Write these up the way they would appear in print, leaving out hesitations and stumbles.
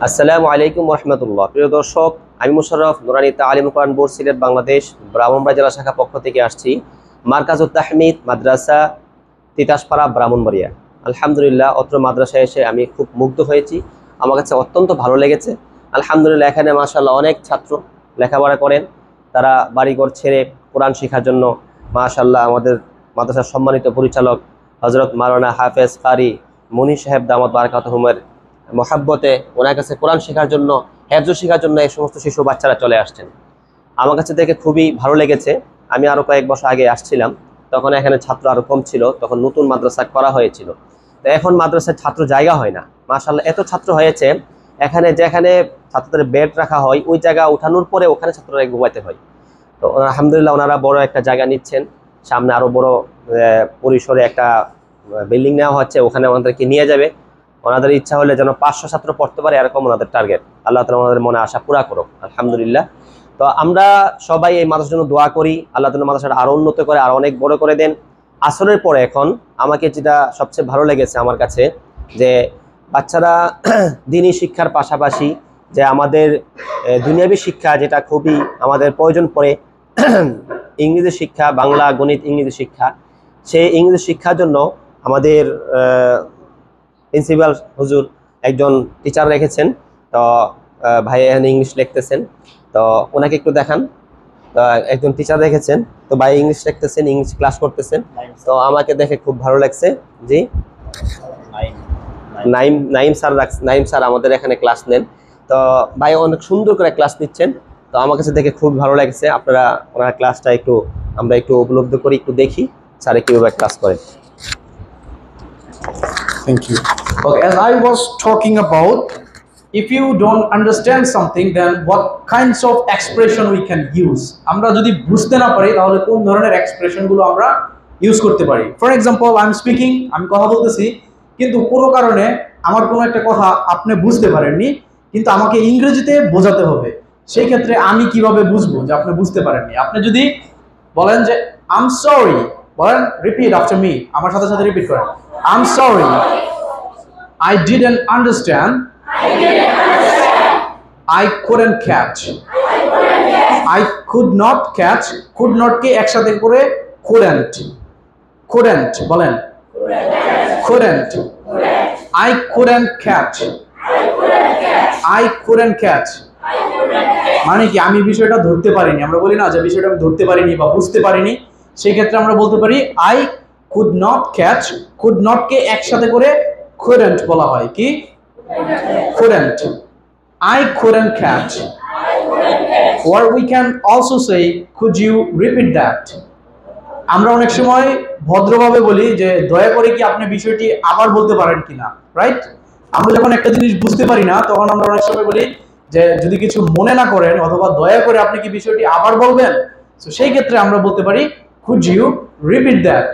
আসসালামু আলাইকুম রহমতুল্লাহ। প্রিয় দর্শক, আমি মুশাররফ নুরানী তালিম কোরআন বোর্ড সিলেট বাংলাদেশ ব্রাহ্মণবাড়িয়া জেলা শাখা পক্ষ থেকে আসছি মার্কাজুত তাহমিদ মাদ্রাসা তিতাসপাড়া ব্রাহ্মণবাড়িয়া। আলহামদুলিল্লাহ, অত্র মাদ্রাসায় এসে আমি খুব মুগ্ধ হয়েছি। আমার কাছে অত্যন্ত ভালো লেগেছে। আলহামদুলিল্লাহ, এখানে মাশাআল্লাহ অনেক ছাত্র লেখাপড়া করেন। তারা বাড়িঘর ছেড়ে কোরআন শেখার জন্য মাশাআল্লাহ আমাদের মাদ্রাসার সম্মানিত পরিচালক হযরত মাওলানা হাফেজ কারি মুনি সাহেব দামাত বারাকাতুহুমের মহাব্বতে ওনার কাছে কোরআন শেখার জন্য, হেফজ শেখার জন্য এই সমস্ত শিশু বাচ্চারা চলে আসছেন। আমার কাছে দেখে খুবই ভালো লেগেছে। আমি আরও কয়েক বছর আগে আসছিলাম, তখন এখানে ছাত্র আরও কম ছিল, তখন নতুন মাদ্রাসা করা হয়েছিল। তো এখন মাদ্রাসায় ছাত্র জায়গা হয় না। মাশাআল্লাহ, এত ছাত্র হয়েছে এখানে, যেখানে ছাত্রদের বেড রাখা হয় ওই জায়গা উঠানোর পরে ওখানে ছাত্ররা ঘুমাইতে হয়। তো আলহামদুলিল্লাহ, ওনারা বড় একটা জায়গা নিচ্ছেন। সামনে আরও বড় পরিসরে একটা বিল্ডিং নেওয়া হচ্ছে, ওখানে আমাদেরকে নিয়ে যাবে। ওনাদের ইচ্ছা হলে যেন 500 ছাত্র পড়তে পারে, এরকম ওনাদের টার্গেট। আল্লাহ তাআলা ওনাদের মনে আশা পুরা করুক, আলহামদুলিল্লাহ। তো আমরা সবাই এই মাদ্রাসার জন্য দোয়া করি, আল্লাহ তাআলা মাদ্রাসাটা আরও উন্নত করে, আরও অনেক বড় করে দেন। আসরের পরে এখন আমাকে যেটা সবচেয়ে ভালো লেগেছে আমার কাছে, যে বাচ্চারা দ্বীনি শিক্ষার পাশাপাশি যে আমাদের দুনিয়াবী শিক্ষা, যেটা খুবই আমাদের প্রয়োজন পড়ে, ইংরেজি শিক্ষা, বাংলা গণিত ইংরেজি শিক্ষা, সেই ইংরেজি শিক্ষার জন্য আমাদের প্রিন্সিপাল হুজুর একজন টিচার রেখেছেন। তো ভাই এখানে ইংলিশ লিখতেছেন, তো ওনাকে একটু দেখান। তো একজন টিচার রেখেছেন, তো ভাই ইংলিশ লিখতেছেন, ইংলিশ ক্লাস করতেছেন। তো আমাকে দেখে খুব ভালো লাগছে। জি, নাইম স্যার আমাদের এখানে ক্লাস নেন। তো ভাই অনেক সুন্দর করে ক্লাস নিচ্ছেন। তো আমার কাছে দেখে খুব ভালো লাগছে। আপনারা ওনার ক্লাসটা আমরা একটু উপলব্ধ করি, একটু দেখি স্যারে কীভাবে ক্লাস করেন। Thank you. Okay, as I was talking about, if you don't understand something, then what kinds of expression we can use? আমরা যদি বুঝতে না পারি তাহলে কোন ধরনের এক্সপ্রেশন গুলো আমরা ইউজ করতে পারি। For example, I am speaking, আমি কথা বলতেছি, কিন্তু কোনো কারণে আমার কোনো একটা কথা আপনি বুঝতে পারেননি, কিন্তু আমাকে ইংরেজিতে বোঝাতে হবে। সেই ক্ষেত্রে আমি কিভাবে বুঝবো যে আপনি বুঝতে পারেননি? আপনি যদি বলেন যে আই এম সরি, বলেন রিপিট আফটার মি, আমার সাথে সাথে রিপিট করেন। I'm sorry. I didn't understand. I couldn't catch. I could not catch. Could not কে একসাথে করে couldn't. Couldn't বলেন। Couldn't. I couldn't catch. I couldn't catch. মানে কি আমি বিষয়টা ধরতে পারিনি। আমরা বলি না যে বিষয়টা আমি ধরতে পারিনি বা বুঝতে পারিনি। সেই ক্ষেত্রে আমরা বলতে পারি I could not catch. could not কে একসাথে করে couldn't বলা হয়। কি? couldn't. I couldn't catch. Or we can also say, could you repeat that? আমরা অনেক সময় ভদ্রভাবে বলি যে দয়া করে কি আপনি বিষয়টি আবার বলতে পারেন কিনা, রাইট? আমরা যখন একটা জিনিস বুঝতে পারি না তখন আমরা অনেক সময় বলি যে যদি কিছু মনে না করেন অথবা দয়া করে আপনি কি বিষয়টি আবার বলবেন। তো সেই ক্ষেত্রে আমরা বলতে পারি could you repeat that?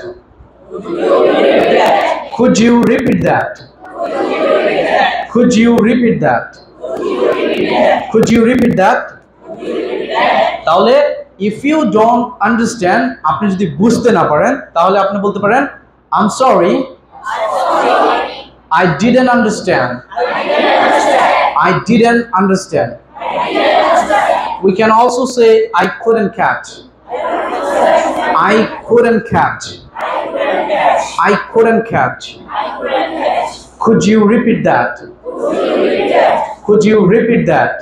Could you repeat that? Could you repeat that? Could you repeat that? তাহলে if you don't understand, আপনি যদি বুঝতে না পারেন তাহলে আপনি বলতে পারেন I'm sorry, I didn't understand. I didn't understand. We can also say I couldn't catch. I couldn't catch. I couldn't catch. Could you repeat that? Could you repeat that?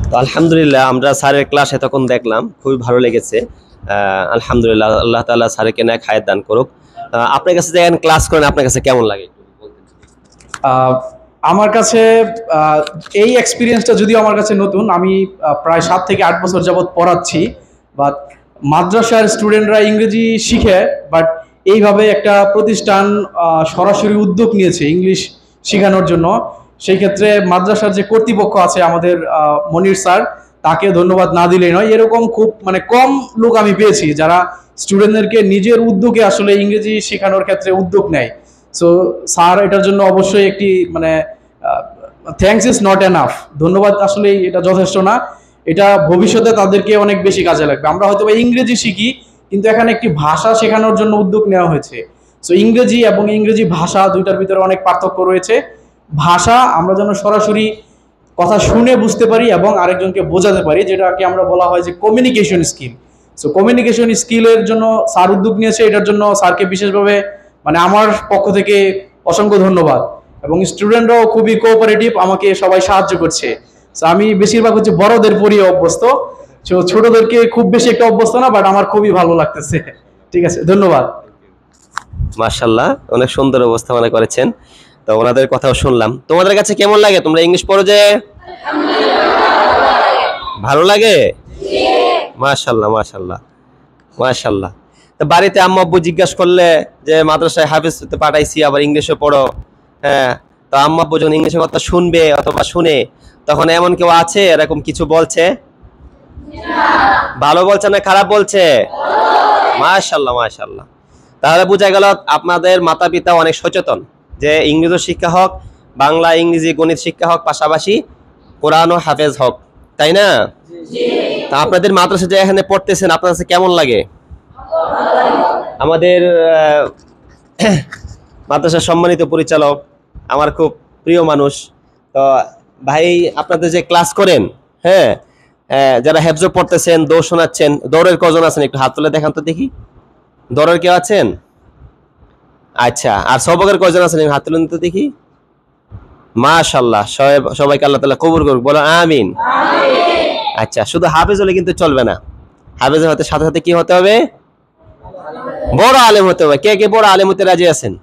তো আলহামদুলিল্লাহ, আমরা স্যারের ক্লাস এতক্ষণ দেখলাম, খুবই ভালো লেগেছে। আলহামদুলিল্লাহ, আল্লাহ তাআলা স্যারকে নেক হায়াত দান করুক। আপনার কাছে যখন ক্লাস করেন আপনার কাছে কেমন লাগে? আমার কাছে এই এক্সপিরিয়েন্সটা যদিও আমার কাছে নতুন। আমি প্রায় 7 থেকে 8 বছর যাবত পড়াচ্ছি, বাট মাদ্রাসার স্টুডেন্টরা ইংরেজি শিখে, বাট এইভাবে একটা প্রতিষ্ঠান সরাসরি উদ্যোগ নিয়েছে ইংলিশ শেখানোর জন্য। সেই ক্ষেত্রে মাদ্রাসার যে কর্তৃপক্ষ আছে আমাদের মনির স্যার, তাকে ধন্যবাদ না দিলেই নয়। এরকম খুব কম লোক আমি পেয়েছি যারা স্টুডেন্টদেরকে নিজের উদ্যোগে আসলে ইংরেজি শেখানোর ক্ষেত্রে উদ্যোগ নেয়। সো স্যার এটার জন্য অবশ্যই একটি থ্যাঙ্কস ইজ নট এনাফ, ধন্যবাদ আসলে এটা যথেষ্ট না। এটা ভবিষ্যতে তাদেরকে অনেক বেশি কাজে লাগবে। আমরা হয়তো ইংরেজি শিখি, কিন্তু এখানে একটি ভাষা শেখানোর জন্য উদ্যোগ নেওয়া হয়েছে। সো ইংরেজি এবং ইংরেজি ভাষা দুইটার ভিতরে অনেক পার্থক্য রয়েছে। ভাষা আমরা যেন সরাসরি কথা শুনে বুঝতে পারি এবং আরেকজনকে বোঝাতে পারি, যেটাকে আমরা বলা হয় যে কমিউনিকেশন স্কিল। সো কমিউনিকেশন স্কিলের জন্য স্যার উদ্যোগ নিয়েছে, এটার জন্য স্যারকে বিশেষভাবে মানে আমার পক্ষ থেকে অসংখ্য ধন্যবাদ। এবং স্টুডেন্টরাও খুবই কোঅপারেটিভ, আমাকে সবাই সাহায্য করছে। সো আমি বেশিরভাগ হচ্ছে বড়দের পরই অভ্যস্ত, ছোটদেরকে খুব বেশি একটা অভ্যস্ত না, বাট আমার খুবই ভালো লাগতেছে। ঠিক আছে, ধন্যবাদ। মাশাআল্লাহ, অনেক সুন্দর উপস্থাপনা করেছেন। তো ওনাদের কথাও শুনলাম। তোমাদের কাছে কেমন লাগে? তোমরা ইংলিশ পড়ো যে? ভালো লাগে? মাশাআল্লাহ মাশাআল্লাহ মাশাআল্লাহ। তো বাড়িতে আম্মু আব্বু জিজ্ঞাসা করলে যে মাদ্রাসায় হাফেজ হতে পাঠাইছি, আবার ইংলিশে পড়ো, হ্যাঁ, তো আম্মু আব্বু যখন ইংলিশের কথা শুনবে অথবা শুনে, তখন এমন কেউ আছে এরকম কিছু বলছে? ভালো বলছে না খারাপ বলছে? মাশাআল্লাহ মাশাআল্লাহ। তাহলে বোঝা গেল আপনাদের মাতা পিতা অনেক সচেতন যে ইংরেজি শিক্ষা হোক, বাংলা ইংরেজি গণিত শিক্ষা হোক, পাশাপাশি কোরআন ও হাফেজ হোক, তাই না? তা আপনাদের মাদ্রাসা যে এখানে পড়তেছেন আপনার কাছে কেমন লাগে? আমাদের মাদ্রাসার সম্মানিত পরিচালক, আমার খুব প্রিয় মানুষ। তো ভাই, আপনাদের যে ক্লাস করেন, হ্যাঁ, যারা হেফজ পড়তেছেন, দৌড় শোনাচ্ছেন, দৌড়ের কজন আছেন? একটু হাত তুলে দেখান তো দেখি। দৌড়ের কেউ আছেন? আচ্ছা, আর সবকের কজন আছেন? হাত তুলে তো দেখি। মাশাআল্লাহ, সবাইকে আল্লাহ তাআলা কবুল করুক, বলো আমিন। আচ্ছা, শুধু হাফেজ হলে কিন্তু চলবে না, হাফেজ হতে সাথে সাথে কি হতে হবে? বড় আলেম হতে হবে। কে কে বড় আলেম হতে রাজি আছেন?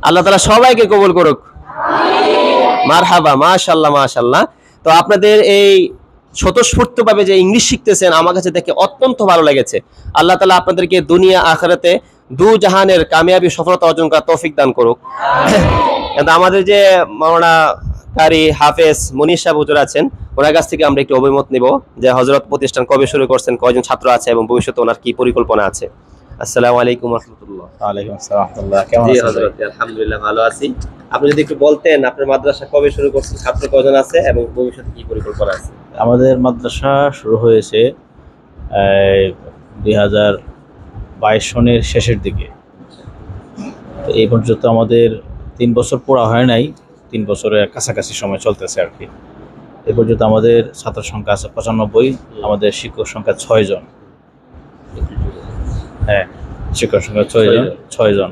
আল্লাহ তাআলা সবাইকে কবুল করুক, মারহাবা, মাশাআল্লাহ মাশাআল্লাহ। তো আপনাদের এই স্বতঃস্ফূর্তভাবে যে ইংলিশ শিখতেছেন, আমার কাছে দেখে অত্যন্ত ভালো লেগেছে। আল্লাহ তাআলা আপনাদেরকে দুনিয়া আখিরাতে দু জাহানের কামিয়াবি সফলতা অর্জন করার তৌফিক দান করুক। কিন্তু আমাদের যে মাওলানা কারি হাফেজ মনির সাহেব হুজুর আছেন, ওনার কাছ থেকে আমরা একটু অভিমত নিব যে হযরত প্রতিষ্ঠান কবে শুরু করছেন, কয়জন ছাত্র আছে এবং ভবিষ্যতে ওনার কি পরিকল্পনা আছে। আসসালামু আলাইকুম ওয়া রাহমাতুল্লাহ। ওয়া আলাইকুম আসসালাম ওয়া রাহমাতুল্লাহ। কেমন জি আছেন? হযরত, আলহামদুলিল্লাহ ভালো আছি। আপনি যদি একটু বলতেন আপনার মাদ্রাসা কবে শুরু করছেন, ছাত্র কয়জন আছে এবং ভবিষ্যতে কি পরিকল্পনা আছে? আমাদের মাদ্রাসা শুরু হয়েছে 2022 সনের শেষের দিকে। তো এই পর্যন্ত আমাদের 3 বছর পড়া হয় নাই, 3 বছরের কাছাকাছি সময় চলতেছে আর কি। এই পর্যন্ত আমাদের ছাত্র সংখ্যা আছে 95, আমাদের শিক্ষক সংখ্যা 6 জন। হ্যাঁ, শিক্ষক সংখ্যা 6 জন।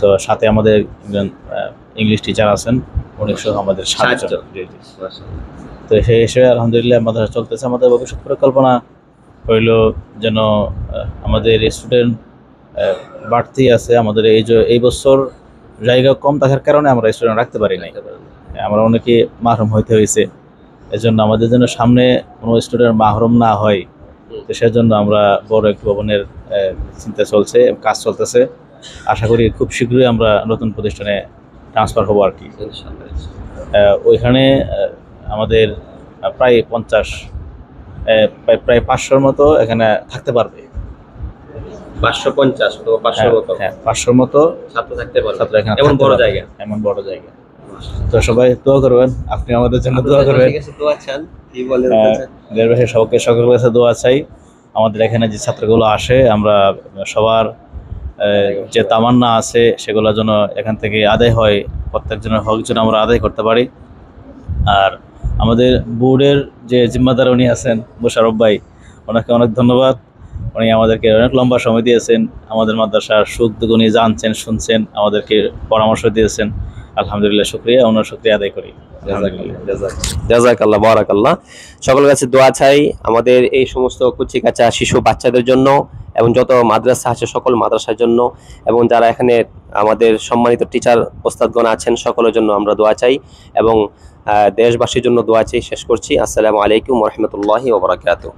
তো সাথে আমাদের একজন ইংলিশ টিচার আছেন, উনি সহ আমাদের 7 জন। তো সেই হিসেবে আলহামদুলিল্লাহ মাদ্রাসা চলতেছে। আমাদের ভবিষ্যৎ পরিকল্পনা হইল যেন আমাদের স্টুডেন্ট বাড়তি আছে। আমাদের এই বছর জায়গা কম থাকার কারণে আমরা স্টুডেন্ট রাখতে পারি নাই, আমরা অনেকে মাহরুম হইতে হয়েছে। এজন্য আমাদের জন্য সামনে কোনো স্টুডেন্ট মাহরুম না হয়, তো সেজন্য আমরা বড় একটু ভবনের চিন্তা চলছে, কাজ চলতেছে। আশা করি খুব শীঘ্রই আমরা নতুন প্রতিষ্ঠানে ট্রান্সফার হবো আর কি। ওইখানে আমাদের প্রায় 500-র মতো এখানে থাকতে পারবে। 550 অথবা 500 মতো? হ্যাঁ, 500-র মতো ছাত্র থাকতে পারবে। ছাত্র এখানে এমন বড় জায়গা? এমন বড় জায়গা। তো সবাই দোয়া করবেন, আপনি আমাদের জন্য দোয়া করবেন। ঠিক আছে, দোয়া চান, কি বলেন? দেশবাসী সকলের কাছে দোয়া চাই। আমাদের এখানে যে ছাত্রগুলো আসে, আমরা সবার যে তামান্না আছে সেগুলো যেন এখান থেকে আদায় হয়, প্রত্যেকজনের হক যেন আমরা আদায় করতে পারি। আর আমাদের বোর্ডের যে জিম্মাদার উনি আছেন মোশারফ ভাই, ওনাকে অনেক ধন্যবাদ। উনি আমাদেরকে অনেক লম্বা সময় দিয়েছেন, আমাদের মাদ্রাসার সুখ দুঃখ উনি জানছেন, শুনছেন, আমাদেরকে পরামর্শ দিয়েছেন। আলহামদুলিল্লাহ, শুকরিয়া, ওনার শুকরিয়া আদায় করি। জাযাকাল্লাহ, বারাকাল্লাহ। সকলের কাছে দোয়া চাই আমাদের এই সমস্ত কুচি কাঁচা শিশু বাচ্চাদের জন্য এবং যত মাদ্রাসা আছে সকল মাদ্রাসার জন্য, এবং যারা এখানে আমাদের সম্মানিত টিচার ওস্তাদগণ আছেন সকলের জন্য আমরা দোয়া চাই এবং দেশবাসীর জন্য দোয়া চাই। শেষ করছি। আসসালামু আলাইকুম ওয়া রাহমাতুল্লাহি ওয়া বারাকাতুহু।